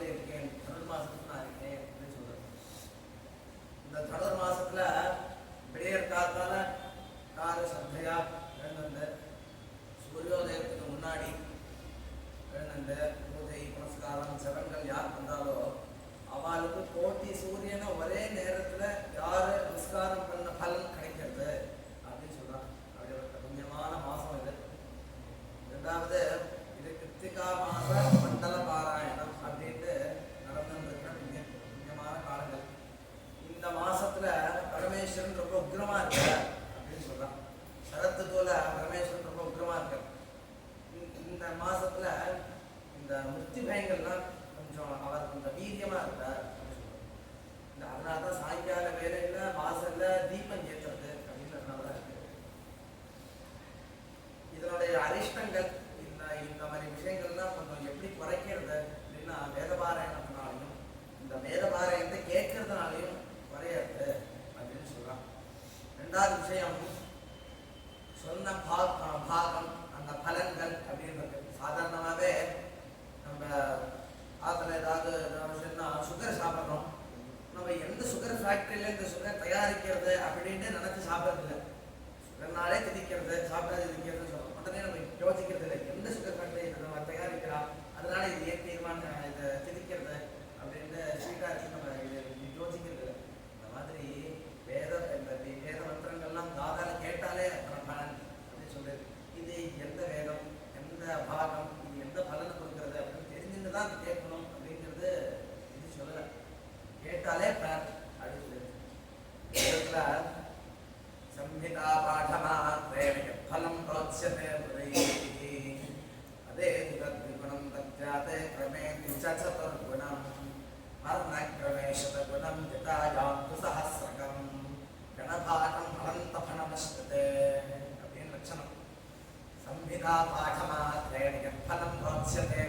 மாசத்துல இருக்கேன், தனுர் மாசத்துல நான் இருக்கேன் அப்படின்னு சொல்றது. இந்த தனுர் மாசத்துல விடியற் காத்தால காலை சந்தையா எழுந்து சூரியோதயத்துக்கு முன்னாடி எழுந்து பூஜை புனஸ்காரம் செவன்கள் யார் பண்றாலோ அவளுக்கு கோட்டி சூரியனை ஒரே நேரத்துல யாரு நமஸ்காரம் பண்ண பலன் கிடைக்கிறது அப்படின்னு சொல்றாங்க. அப்படிப்பட்ட புண்ணியமான மாசம் இது. இரண்டாவது இது கிருத்திகா மாச மண்டல பாராயணம் அப்படின்ட்டு நடந்துருக்கிற புண்ணியமான காலங்கள். இந்த மாசத்துல பரமேஸ்வரன் ரொம்ப உக்ரமா இருக்க அப்படின்னு சொல்றான். சரத்து போல பரமேஸ்வரன் ரொம்ப உக்ரமா இருக்க. இந்த மாசத்துல இந்த முக்தி பயங்கள்லாம் கொஞ்சம் அவர் கொஞ்சம் வீரியமா இருக்கார் அப்படின்னு சொல்றாங்க. இந்த அதனாலதான் சாயங்கால வேலையில வாசல்ல தீபம் ஏற்றுறது அப்படின்றதுனாலதான் இருக்கு. இதனுடைய அரிஷ்டங்கள் இந்த மாதிரி விஷயங்கள்லாம் கொஞ்சம் எப்படி குறைக்கிறது அப்படின்னா வேதபாராயணத்தினாலையும் இந்த வேதபாராயணத்தை கேட்கறதுனாலையும் குறையாது அப்படின்னு சொல்றான். ரெண்டாவது விஷயம் சொன்ன பாகம் அந்த பலன்கள் அப்படின்றது. சாதாரணமாகவே நம்ம ஆத்துல ஏதாவது சுகர் சாப்பிட்றோம், நம்ம எந்த சுகர் ஃபேக்டரியில இந்த சுகர் தயாரிக்கிறது அப்படின்னு நினைச்சு சாப்பிட்றது இல்லை. சுகர்னாலே திதிக்கிறது, சாப்பிடாது திதிக்கிறது சொல்றோம். உடனே நம்ம யோசிக்கிறது இல்லை எந்த சுகர் ஃபேக்டரி நம்ம தயாரிக்கிறா, அதனால இது ஏன் தீர்மானம் இதை திதிக்கிறது அப்படின்னு ஸ்வீட்டா இருக்கு நம்ம யோசிக்கிறது இல்லை. இந்த மாதிரி வேத மந்திரங்கள்லாம் தாதால கேட்டாலே பலன் அப்படின்னு சொல்றது. இது எந்த வேதம், எந்த பாகம், இது எந்த பலனை கொடுக்கறது அப்படின்னு தெரிஞ்சுட்டு தான் கேட்கணும் அப்படிங்கிறது இது சொல்லலை. கேட்டாலே பலன் அப்படின்னு சொல்லிடுது. संहिता पाठमात्रेण फलं प्रोच्यते अदे तद्विगुणं तज्जाते क्रमे चतुर्गुणं वर्णक्रमे शतगुणं यथायान्तु सहस्रकं गणपाठं अनन्तफलमश्नुते அப்படின்னு லட்சணம். संहिता पाठमात्रेण फलं प्रोच्यते